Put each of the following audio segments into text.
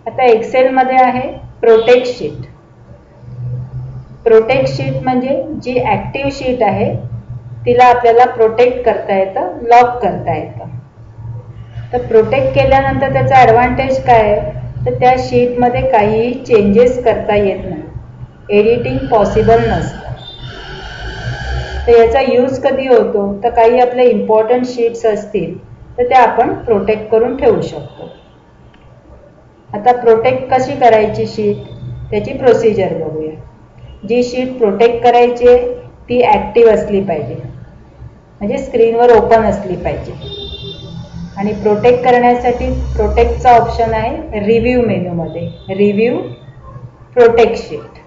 आता एक्सेल मध्ये आहे प्रोटेक्ट शीट. प्रोटेक्ट शीट म्हणजे जी ऍक्टिव्ह शीट आहे तिला आपल्याला प्रोटेक्ट करता येतं, लॉक करता येतं. तर प्रोटेक्ट केल्यानंतर त्याचा ॲडव्हान्टेज काय आहे, तर त्या शीटमध्ये काहीही चेंजेस करता येत नाही, एडिटिंग पॉसिबल नसतं. तर याचा यूज कधी होतो, तर काही आपले इम्पॉर्टंट शीट्स असतील तर त्या आपण प्रोटेक्ट करून ठेवू शकतो. आता प्रोटेक्ट कशी करायची शीट, त्याची प्रोसिजर बघूया. जी शीट प्रोटेक्ट करायची आहे ती ॲक्टिव्ह असली पाहिजे, म्हणजे स्क्रीनवर ओपन असली पाहिजे. आणि प्रोटेक्ट करण्यासाठी प्रोटेक्टचा ऑप्शन आहे रिव्ह्यू मेनूमध्ये, रिव्ह्यू प्रोटेक्ट शीट.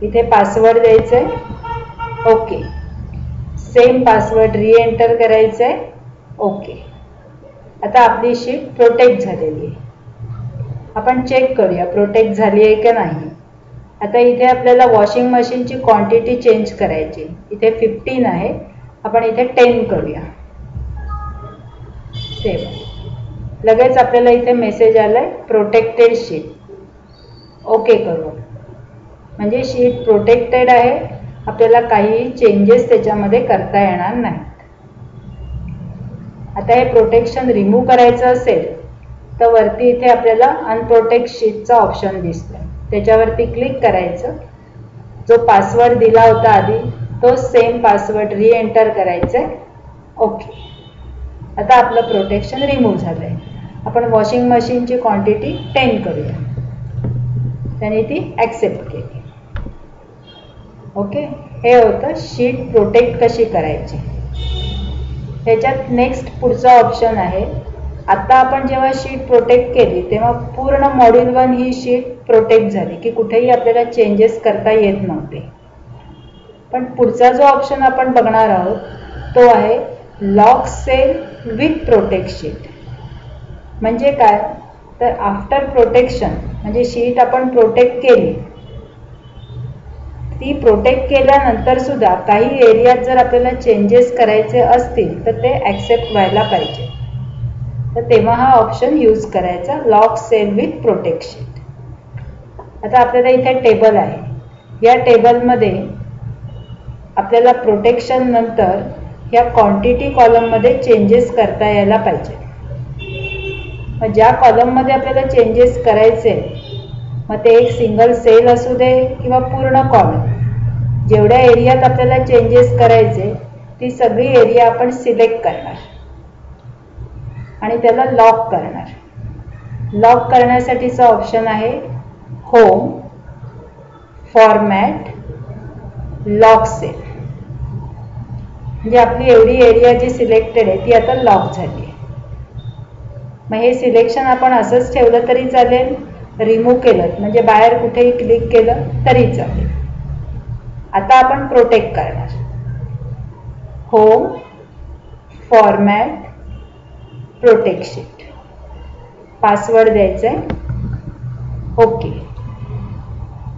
इथे पासवर्ड द्यायचं आहे, ओके. सेम पासवर्ड रिएंटर करायचं आहे, ओके. आता आपली शीट प्रोटेक्ट झालेली आहे. आपण चेक करूया प्रोटेक्ट झाली आहे का नाही. आता इथे आपल्याला वॉशिंग मशीनची क्वांटिटी चेंज करायची. इथे 15 आहे, आपण इथे 10 करूया. सेव्ह. लगेच आपल्याला इथे मेसेज आलाय प्रोटेक्टेड शीट, ओके करू. म्हणजे शीट प्रोटेक्टेड आहे, आपल्याला काही चेंजेस त्याच्यामध्ये करता येणार नाहीत. आता हे प्रोटेक्शन रिमूव्ह करायचं असेल तर वरती इथे आपल्याला अनप्रोटेक्ट शीटचा ऑप्शन दिसतोय, त्याच्यावरती क्लिक करायचं. जो पासवर्ड दिला होता आधी तो सेम पासवर्ड रिएंटर करायचा आहे, ओके. आता आपलं प्रोटेक्शन रिमूव्ह झालंय. आपण वॉशिंग मशीनची क्वांटिटी 10 करूया. त्याने ती ॲक्सेप्ट केली, ओके. हे होतं शीट प्रोटेक्ट कशी करायची. ह्याच्यात नेक्स्ट पुढचा ऑप्शन आहे. आता आपण जेव्हा शीट प्रोटेक्ट केली तेव्हा पूर्ण मॉड्यूल 1 ही शीट प्रोटेक्ट झाली की कुठेही आपल्याला चेंजेस करता येत नव्हते. पण पुढचा जो ऑप्शन आपण बघणार आहोत तो आहे lock cell with protect sheet. म्हणजे काय, तर आफ्टर प्रोटेक्शन म्हणजे शीट आपण प्रोटेक्ट केली, ती प्रोटेक्ट केल्यानंतर सुद्धा काही एरियात जर आपल्याला चेंजेस करायचे असतील तर ते ॲक्सेप्ट व्हायला पाहिजे. तर तेव्हा हा ऑप्शन यूज करायचा, lock cell with protect sheet. आता आपल्याला इथे टेबल आहे. या टेबलमध्ये आपल्याला प्रोटेक्शन नंतर या क्वांटिटी कॉलममध्ये चेंजेस करता यायला पाहिजे. मग ज्या कॉलममध्ये आपल्याला चेंजेस करायचे, मग ते एक सिंगल सेल असू दे किंवा पूर्ण कॉलम, जेवढ्या एरियात आपल्याला चेंजेस करायचे ती सगळी एरिया आपण सिलेक्ट करणार आणि त्याला लॉक करणार. लॉक करण्यासाठीचा ऑप्शन आहे होम, फॉर्मॅट, लॉक सेल. म्हणजे आपली एवढी एरिया जी सिलेक्टेड आहे ती आता लॉक झाली आहे. मग हे सिलेक्शन आपण असंच ठेवलं तरी चालेल, रिमूव्ह केलं म्हणजे बाहेर कुठेही क्लिक केलं तरी चालेल. आता आपण प्रोटेक्ट करणार. Home, format, protect sheet. Password द्यायचा आहे, ओके.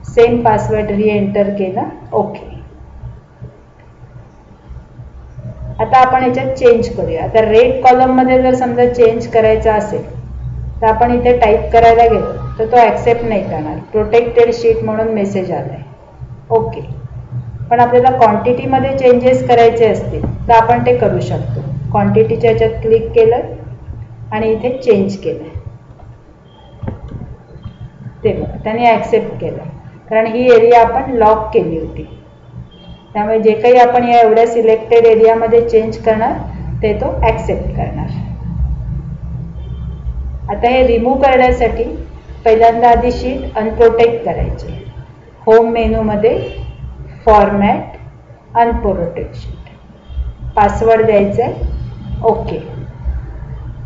सेम पासवर्ड रिएंटर केला, ओके. आता आपण याच्यात चेंज करूया. आता रेड कॉलम मध्ये जर समजा चेंज करायचा असेल तर आपण इथे टाईप करायला गेलो तर तो ॲक्सेप्ट नाही करणार, प्रोटेक्टेड शीट म्हणून मेसेज आलाय, ओके. पण आपल्याला क्वांटिटीमध्ये चेंजेस करायचे असतील तर आपण ते करू शकतो. क्वांटिटीच्या याच्यात क्लिक केलं आणि इथे चेंज केलं, ते बघा त्याने ॲक्सेप्ट केलं, कारण ही एरिया आपण लॉक केली होती. त्यामुळे जे काही आपण या एवढ्या सिलेक्टेड एरियामध्ये चेंज करणार ते तो ॲक्सेप्ट करणार. आता हे रिमूव्ह करण्यासाठी पहिल्यांदा आधी शीट अनप्रोटेक्ट करायची. होम मेनूमध्ये फॉर्मॅट, अनप्रोटेक्ट शीट. पासवर्ड द्यायचा आहे, ओके.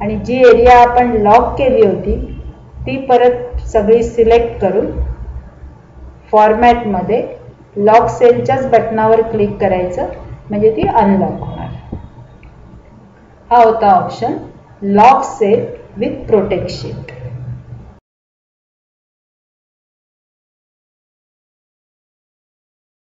आणि जी एरिया आपण लॉक केली होती ती परत सगळी सिलेक्ट करून फॉर्मॅटमध्ये लॉक सेलच्याच बटनावर क्लिक करायचं म्हणजे ती अनलॉक होणार. हा होता option lock cell with protect sheet.